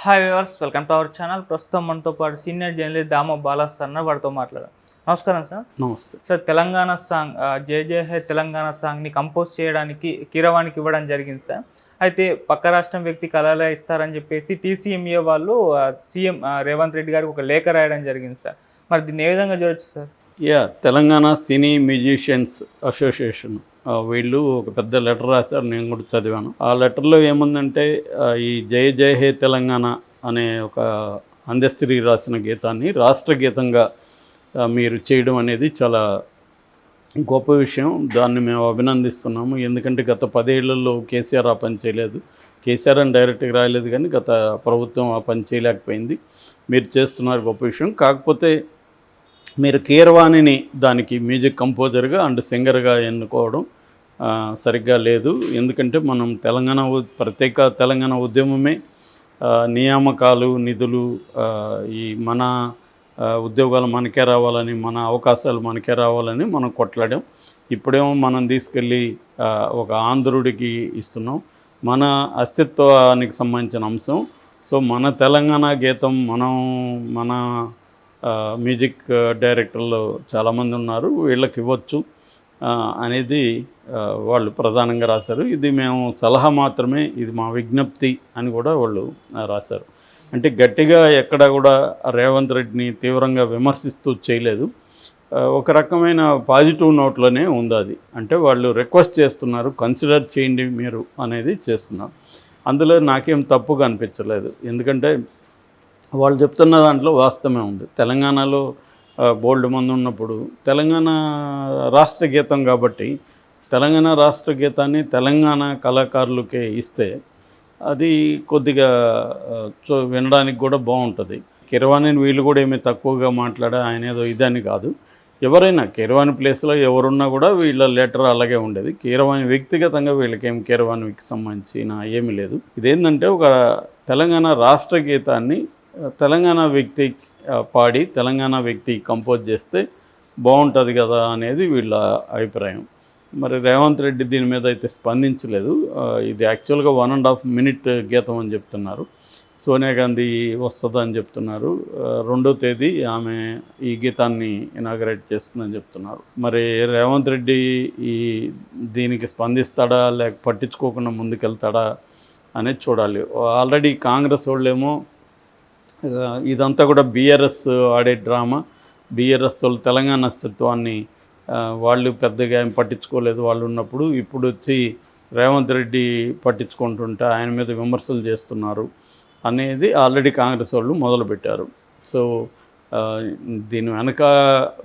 Hi viewers, welcome to our channel. ప్రస్తుతం మనతో పాటు సీనియర్ జర్నలిస్ట్ దామో బాలాస్ అన్న వారితో మాట్లాడారు. నమస్కారం సార్. నమస్తే సార్, తెలంగాణ సాంగ్ జై జై హే తెలంగాణ సాంగ్ని కంపోజ్ చేయడానికి కీరవాణికి ఇవ్వడం జరిగింది సార్. అయితే పక్క రాష్ట్రం వ్యక్తి కళలే ఇస్తారని చెప్పేసి టీసీఎంఏ వాళ్ళు సీఎం రేవంత్ రెడ్డి గారికి ఒక లేఖ రాయడం జరిగింది సార్. మరి దీన్ని ఏ విధంగా చూడొచ్చు సార్? తెలంగాణ సినీ మ్యూజిషియన్స్ అసోసియేషన్ వీళ్ళు ఒక పెద్ద లెటర్ రాశారు, నేను కూడా చదివాను. ఆ లెటర్లో ఏముందంటే ఈ జయ జయ హే తెలంగాణ అనే ఒక అందశ్రీ రాసిన గీతాన్ని రాష్ట్ర గీతంగా మీరు చేయడం అనేది చాలా గొప్ప విషయం. దాన్ని మేము అభినందిస్తున్నాము. ఎందుకంటే గత 10 ఏళ్లలో కేసీఆర్ ఆ పని చేయలేదు. కేసీఆర్ అని డైరెక్ట్గా రాయలేదు, కానీ గత ప్రభుత్వం ఆ పని చేయలేకపోయింది. మీరు చేస్తున్నారు, గొప్ప విషయం. కాకపోతే మీరు కీరవాణిని దానికి మ్యూజిక్ కంపోజర్గా అండ్ సింగర్గా ఎన్నుకోవడం సరిగ్గా లేదు. ఎందుకంటే మనం ప్రత్యేక తెలంగాణ ఉద్యమమే నియామకాలు, నిధులు, ఈ మన ఉద్యోగాలు మనకే రావాలని, మన అవకాశాలు మనకే రావాలని మనం కొట్లాడాం. ఇప్పుడేమో మనం తీసుకెళ్ళి ఒక ఆంధ్రుడికి ఇస్తున్నాం. మన అస్తిత్వానికి సంబంధించిన అంశం. సో మన తెలంగాణ గీతం మన మ్యూజిక్ డైరెక్టర్లు చాలామంది ఉన్నారు, వీళ్ళకి ఇవ్వచ్చు అనేది వాళ్ళు ప్రధానంగా రాశారు. ఇది మేము సలహా మాత్రమే, ఇది మా విజ్ఞప్తి అని కూడా వాళ్ళు రాశారు. అంటే గట్టిగా ఎక్కడ కూడా రేవంత్ రెడ్డిని తీవ్రంగా విమర్శిస్తూ చేయలేదు. ఒక రకమైన పాజిటివ్ నోట్లోనే ఉంది అది. అంటే వాళ్ళు రిక్వెస్ట్ చేస్తున్నారు, కన్సిడర్ చేయండి మీరు అనేది చేస్తున్నారు. అందులో నాకేం తప్పుగా అనిపించలేదు. ఎందుకంటే వాళ్ళు చెప్తున్న దాంట్లో వాస్తవమే ఉంది. తెలంగాణలో బోల్డ్ మంది ఉన్నప్పుడు తెలంగాణ రాష్ట్ర గీతం కాబట్టి తెలంగాణ రాష్ట్ర గీతాన్ని తెలంగాణ కళాకారులకే ఇస్తే అది కొద్దిగా వినడానికి కూడా బాగుంటుంది. కీరవాణిని వీళ్ళు కూడా ఏమీ తక్కువగా మాట్లాడా, ఆయన ఏదో ఇదని కాదు. ఎవరైనా కీరవాణి ప్లేస్లో ఎవరున్నా కూడా వీళ్ళ లెటర్ అలాగే ఉండేది. కీరవాణి వ్యక్తిగతంగా వీళ్ళకేం కీరవాణికి సంబంధించిన ఏమీ లేదు. ఇదేంటంటే ఒక తెలంగాణ రాష్ట్ర గీతాన్ని తెలంగాణ వ్యక్తి పాడి తెలంగాణ వ్యక్తి కంపోజ్ చేస్తే బాగుంటుంది కదా అనేది వీళ్ళ అభిప్రాయం. మరి రేవంత్ రెడ్డి దీని మీద అయితే స్పందించలేదు. ఇది యాక్చువల్గా 1.5 minute గీతం అని చెప్తున్నారు. సోనియా గాంధీ వస్తుందని చెప్తున్నారు. 2వ తేదీ ఆమె ఈ గీతాన్ని ఇనాగరేట్ చేస్తుందని చెప్తున్నారు. మరి రేవంత్ రెడ్డి దీనికి స్పందిస్తాడా లేక పట్టించుకోకుండా ముందుకెళ్తాడా అనేది చూడాలి. ఆల్రెడీ కాంగ్రెస్ వాళ్ళేమో ఇదంతా కూడా బీఆర్ఎస్ ఆడే డ్రామా, బీఆర్ఎస్ వాళ్ళు తెలంగాణ అస్తిత్వాన్ని వాళ్ళు పెద్దగా ఏం పట్టించుకోలేదు వాళ్ళు ఉన్నప్పుడు. ఇప్పుడు వచ్చి రేవంత్ రెడ్డి పట్టించుకుంటుంటే ఆయన మీద విమర్శలు చేస్తున్నారు అనేది ఆల్రెడీ కాంగ్రెస్ వాళ్ళు మొదలుపెట్టారు. సో దీని వెనక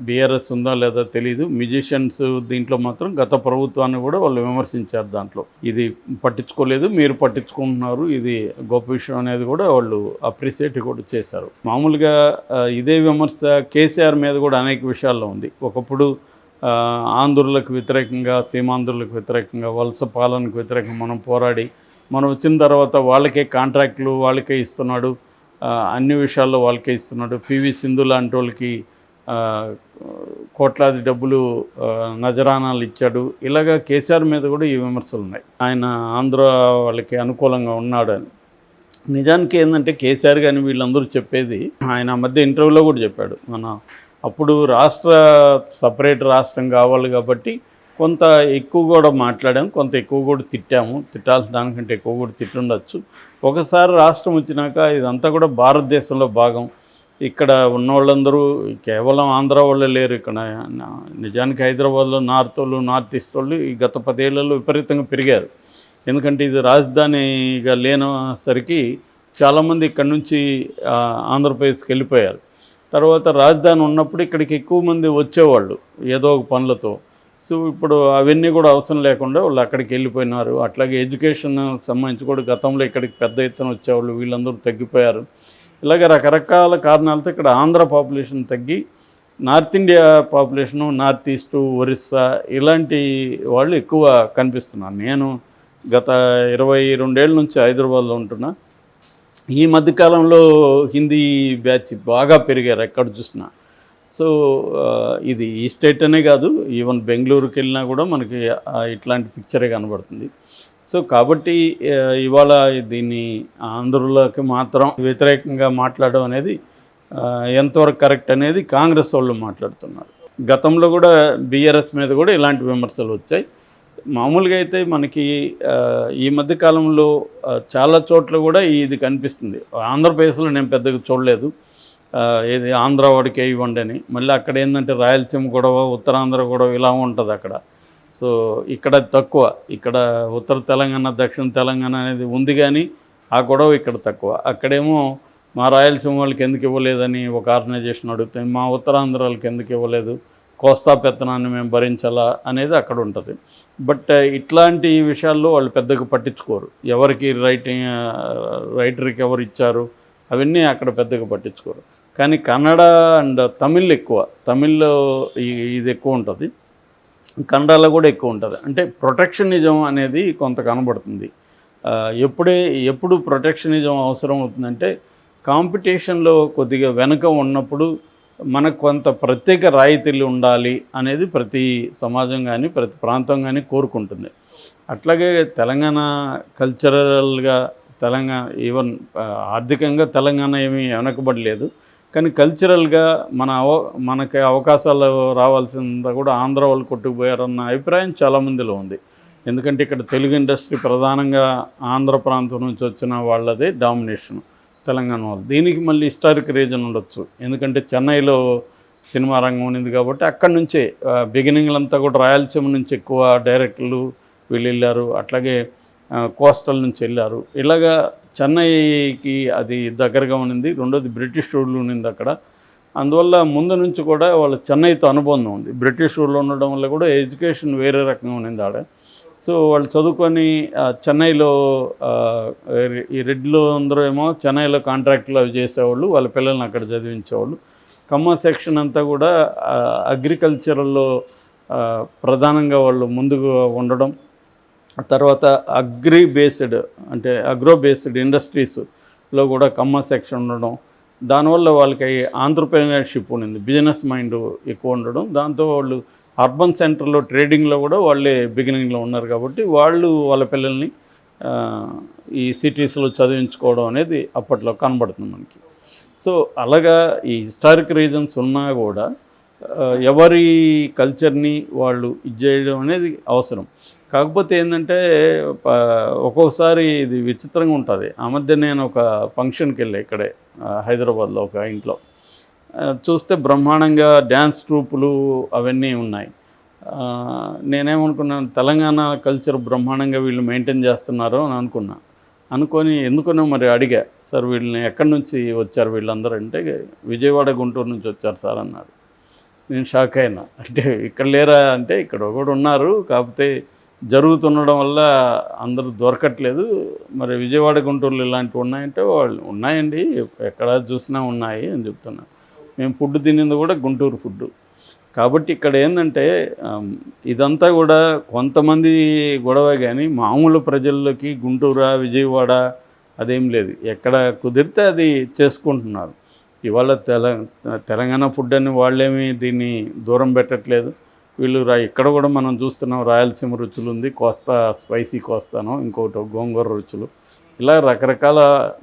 బీఆర్ఎస్ ఉందా లేదా తెలీదు. మ్యూజిషియన్స్ దీంట్లో మాత్రం గత ప్రభుత్వాన్ని కూడా వాళ్ళు విమర్శించారు. దాంట్లో ఇది పట్టించుకోలేదు, మీరు పట్టించుకుంటున్నారు, ఇది గొప్ప విషయం అనేది కూడా వాళ్ళు అప్రిషియేట్ కూడా చేశారు. మామూలుగా ఇదే విమర్శ కేసీఆర్ మీద కూడా అనేక విషయాల్లో ఉంది. ఒకప్పుడు ఆంధ్రులకు వ్యతిరేకంగా, సీమాంధ్రులకు వ్యతిరేకంగా, వలస పాలనకు వ్యతిరేకంగా మనం పోరాడి మనం వచ్చిన తర్వాత వాళ్ళకే కాంట్రాక్టులు వాళ్ళకే ఇస్తున్నాడు, అన్ని విషయాల్లో వాళ్ళకే ఇస్తున్నాడు. పివి సింధు లాంటి వాళ్ళకి కోట్లాది డబ్బులు నజరానాలు ఇచ్చాడు. ఇలాగా కేసీఆర్ మీద కూడా ఈ విమర్శలు ఉన్నాయి, ఆయన ఆంధ్ర వాళ్ళకి అనుకూలంగా ఉన్నాడని. నిజానికి ఏంటంటే కేసీఆర్ కానీ వీళ్ళందరూ చెప్పేది, ఆయన మధ్య ఇంటర్వ్యూలో కూడా చెప్పాడు, అప్పుడు సపరేట్ రాష్ట్రం కావాలి కాబట్టి కొంత ఎక్కువ కూడా మాట్లాడాము, కొంత ఎక్కువ కూడా తిట్టాల్సిన దానికంటే ఎక్కువ కూడా తిట్టుండొచ్చు. ఒకసారి రాష్ట్రం వచ్చినాక ఇదంతా కూడా భారతదేశంలో భాగం. ఇక్కడ ఉన్నవాళ్ళందరూ కేవలం ఆంధ్ర వాళ్ళే లేరు. ఇక్కడ నిజానికి హైదరాబాద్లో నార్త్ ఈస్ట్ వాళ్ళు ఈ గత 10 ఏళ్లలో విపరీతంగా పెరిగారు. ఎందుకంటే ఇది రాజధానిగా లేనసరికి చాలామంది ఇక్కడ నుంచి ఆంధ్రప్రదేశ్కి వెళ్ళిపోయారు. తర్వాత రాజధాని ఉన్నప్పుడు ఇక్కడికి ఎక్కువ మంది వచ్చేవాళ్ళు ఏదో ఒక పనులతో. సో ఇప్పుడు అవన్నీ కూడా అవసరం లేకుండా వాళ్ళు అక్కడికి వెళ్ళిపోయినారు. అట్లాగే ఎడ్యుకేషన్కి సంబంధించి కూడా గతంలో ఇక్కడికి పెద్ద ఎత్తున వచ్చేవాళ్ళు వీళ్ళందరూ తగ్గిపోయారు. ఇలాగ రకరకాల కారణాలతో ఇక్కడ ఆంధ్ర పాపులేషన్ తగ్గి north India population, north east, Orissa ఇలాంటి వాళ్ళు ఎక్కువ కనిపిస్తున్నారు. నేను గత 22 ఏళ్ళ నుంచి హైదరాబాద్లో ఉంటున్నా. ఈ మధ్యకాలంలో హిందీ బ్యాచ్ బాగా పెరిగారు ఎక్కడ చూసినా. సో ఇది ఈ స్టేట్ అనే కాదు, ఈవెన్ బెంగళూరుకి వెళ్ళినా కూడా మనకి ఇట్లాంటి పిక్చరే కనబడుతుంది. సో కాబట్టి ఇవాళ దీన్ని ఆంధ్రులకి మాత్రం వ్యతిరేకంగా మాట్లాడడం అనేది ఎంతవరకు కరెక్ట్ అనేది కాంగ్రెస్ వాళ్ళు మాట్లాడుతున్నారు. గతంలో కూడా బీఆర్ఎస్ మీద కూడా ఇలాంటి విమర్శలు వచ్చాయి. మామూలుగా అయితే మనకి ఈ మధ్య కాలంలో చాలా చోట్ల కూడా ఇది కనిపిస్తుంది. ఆంధ్రప్రదేశ్లో నేను పెద్దగా చూడలేదు, ఏది ఆంధ్ర వాడికి ఇవ్వండి అని. మళ్ళీ అక్కడ ఏంటంటే రాయలసీమ గొడవ, ఉత్తరాంధ్ర గొడవ ఇలా ఉంటుంది అక్కడ. సో ఇక్కడ తక్కువ, ఇక్కడ ఉత్తర తెలంగాణ దక్షిణ తెలంగాణ అనేది ఉంది కానీ ఆ గొడవ ఇక్కడ తక్కువ. అక్కడేమో మా రాయలసీమ వాళ్ళకి ఎందుకు ఇవ్వలేదని ఒక ఆర్గనైజేషన్ అడుగుతుంది, మా ఉత్తరాంధ్ర వాళ్ళకి ఎందుకు ఇవ్వలేదు, కోస్తా పెత్తనాన్ని మేము భరించాలా అనేది అక్కడ ఉంటుంది. బట్ ఇట్లాంటి విషయాల్లో వాళ్ళు పెద్దగా పట్టించుకోరు. ఎవరికి రైటర్కి ఎవరు ఇచ్చారు అవన్నీ అక్కడ పెద్దగా పట్టించుకోరు. కానీ కన్నడ అండ్ తమిళ్ ఎక్కువ, తమిళ్లో ఇది ఎక్కువ ఉంటుంది, కన్నడలో కూడా ఎక్కువ ఉంటుంది. అంటే ప్రొటెక్షనిజం అనేది కొంత కనబడుతుంది. ఎప్పుడు ప్రొటెక్షనిజం అవసరం అవుతుందంటే కాంపిటీషన్లో కొద్దిగా వెనుక ఉన్నప్పుడు మనకు కొంత ప్రత్యేక రాయితీలు ఉండాలి అనేది ప్రతి సమాజం కానీ ప్రతి ప్రాంతం కానీ కోరుకుంటుంది. అట్లాగే తెలంగాణ కల్చరల్గా తెలంగాణ ఈవెన్ ఆర్థికంగా తెలంగాణ ఏమీ వెనకబడలేదు, కానీ కల్చరల్గా మనకి అవకాశాలు రావాల్సిందా కూడా ఆంధ్ర వాళ్ళు కొట్టుకుపోయారన్న అభిప్రాయం చాలామందిలో ఉంది. ఎందుకంటే ఇక్కడ తెలుగు ఇండస్ట్రీ ప్రధానంగా ఆంధ్ర ప్రాంతం నుంచి వచ్చిన వాళ్ళదే డామినేషన్ తెలంగాణ వాళ్ళు. దీనికి మళ్ళీ హిస్టారిక్ రీజన్ ఉండొచ్చు, ఎందుకంటే చెన్నైలో సినిమా రంగం ఉంది కాబట్టి అక్కడి నుంచే బిగినింగ్లంతా కూడా రాయలసీమ నుంచి ఎక్కువ డైరెక్టర్లు వీళ్ళు వెళ్ళారు, అట్లాగే కోస్టల్ నుంచి వెళ్ళారు. ఇలాగా చెన్నైకి అది దగ్గరగా ఉన్నింది. రెండోది బ్రిటిష్ రూల్ ఉన్నింది అక్కడ. అందువల్ల ముందు నుంచి కూడా వాళ్ళ చెన్నైతో అనుబంధం ఉంది. బ్రిటిష్ రూల్ ఉండడం వల్ల కూడా ఎడ్యుకేషన్ వేరే రకంగా ఉన్నింది ఆడ. సో వాళ్ళు చదువుకొని చెన్నైలో ఈ రెడ్లో అందరూ ఏమో చెన్నైలో కాంట్రాక్ట్లు అవి చేసేవాళ్ళు, వాళ్ళ పిల్లల్ని అక్కడ చదివించేవాళ్ళు. ఖమ్మం సెక్షన్ అంతా కూడా అగ్రికల్చరల్లో ప్రధానంగా వాళ్ళు ముందుగా ఉండడం, తర్వాత అగ్రి బేస్డ్ అంటే అగ్రో బేస్డ్ ఇండస్ట్రీస్లో కూడా ఖమ్మం సెక్షన్ ఉండడం, దానివల్ల వాళ్ళకి ఆంటర్‌ప్రెన్యూర్‌షిప్ ఉండింది, బిజినెస్ మైండ్ ఎక్కువ ఉండడం. దాంతో వాళ్ళు అర్బన్ సెంటర్లో ట్రేడింగ్లో కూడా వాళ్ళే బిగినింగ్లో ఉన్నారు కాబట్టి వాళ్ళు వాళ్ళ పిల్లల్ని ఈ సిటీస్లో చదివించుకోవడం అనేది అప్పట్లో కనబడుతుంది మనకి. సో అలాగా ఈ హిస్టారిక్ రీజన్స్ ఉన్నా కూడా ఎవరి కల్చర్ని వాళ్ళు ఇది చేయడం అనేది అవసరం. కాకపోతే ఏంటంటే ఒక్కొక్కసారి ఇది విచిత్రంగా ఉంటుంది. ఆ మధ్య నేను ఒక ఫంక్షన్కి వెళ్ళా ఇక్కడే హైదరాబాద్లో ఒక ఇంట్లో. చూస్తే బ్రహ్మాండంగా డ్యాన్స్ ట్రూపులు అవన్నీ ఉన్నాయి. నేనేమనుకున్నాను, తెలంగాణ కల్చర్ బ్రహ్మాండంగా వీళ్ళు మెయింటైన్ చేస్తున్నారు అని అనుకొని మరి అడిగా, సార్ వీళ్ళని ఎక్కడి నుంచి వచ్చారు వీళ్ళందరూ అంటే, విజయవాడ గుంటూరు నుంచి వచ్చారు సార్ అన్నారు. నేను షాక్ అయినా. అంటే ఇక్కడ లేరా అంటే, ఇక్కడ ఒకడు ఉన్నారు, కాకపోతే జరుగుతుండడం వల్ల అందరూ దొరకట్లేదు. మరి విజయవాడ గుంటూరులో ఇలాంటివి ఉన్నాయంటే వాళ్ళు ఉన్నాయండి, ఎక్కడ చూసినా ఉన్నాయి అని చెప్తున్నారు. మేము ఫుడ్ తినింది కూడా గుంటూరు ఫుడ్. కాబట్టి ఇక్కడ ఏంటంటే ఇదంతా కూడా కొంతమంది గొడవ, కానీ మామూలు ప్రజల్లోకి గుంటూరు విజయవాడ అదేం లేదు. ఎక్కడ కుదిరితే అది చేసుకుంటున్నారు. ఇవాళ తెలంగాణ ఫుడ్ అని వాళ్ళేమీ దీన్ని దూరం పెట్టట్లేదు. వీళ్ళు ఇక్కడ కూడా మనం చూస్తున్నాం, రాయలసీమ రుచులు ఉంది, కోస్తా స్పైసీ కోస్తాను, ఇంకోటి గోంగూర రుచులు, ఇలా రకరకాల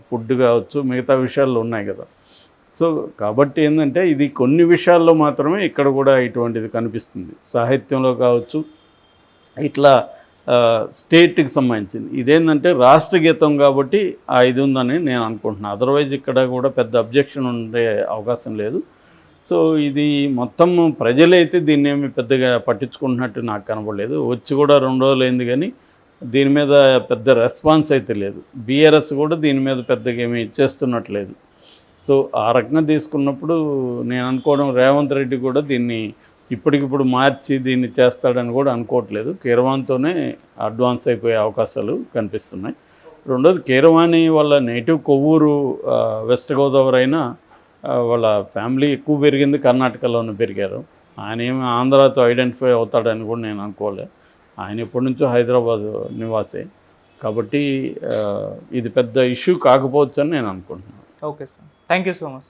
ఫుడ్ కావచ్చు, మిగతా విషయాల్లో ఉన్నాయి కదా. సో కాబట్టి ఏంటంటే ఇది కొన్ని విషయాల్లో మాత్రమే ఇక్కడ కూడా ఇటువంటిది కనిపిస్తుంది. సాహిత్యంలో కావచ్చు, ఇట్లా స్టేట్కి సంబంధించింది. ఇదేంటంటే రాష్ట్ర గీతం కాబట్టి ఇది ఉందని నేను అనుకుంటున్నాను. అదర్వైజ్ ఇక్కడ కూడా పెద్ద అబ్జెక్షన్ ఉండే అవకాశం లేదు. సో ఇది మొత్తం ప్రజలైతే దీన్ని ఏమి పెద్దగా పట్టించుకుంటున్నట్టు నాకు కనబడలేదు. వచ్చి కూడా 2 రోజులు అయింది, కానీ దీని మీద పెద్ద రెస్పాన్స్ అయితే లేదు. బీఆర్ఎస్ కూడా దీని మీద పెద్దగా ఏమీ చేస్తున్నట్లేదు. సో ఆ రకంగా తీసుకున్నప్పుడు నేను అనుకోవడం, రేవంత్ రెడ్డి కూడా దీన్ని ఇప్పటికిప్పుడు మార్చి దీన్ని చేస్తాడని కూడా అనుకోవట్లేదు. కీరవాణితోనే అడ్వాన్స్ అయిపోయే అవకాశాలు కనిపిస్తున్నాయి. రెండోది, కీరవాణి వాళ్ళ నేటివ్ కొవ్వూరు వెస్ట్ గోదావరి అయినా వాళ్ళ ఫ్యామిలీ ఎక్కువ పెరిగింది కర్ణాటకలోనే పెరిగారు. ఆయన ఏమి ఆంధ్రాతో ఐడెంటిఫై అవుతాడని కూడా నేను అనుకోలే. ఆయన ఎప్పటి నుంచో హైదరాబాద్ నివాసే. కాబట్టి ఇది పెద్ద ఇష్యూ కాకపోవచ్చు అని నేను అనుకుంటున్నాను. Okay sir, thank you so much.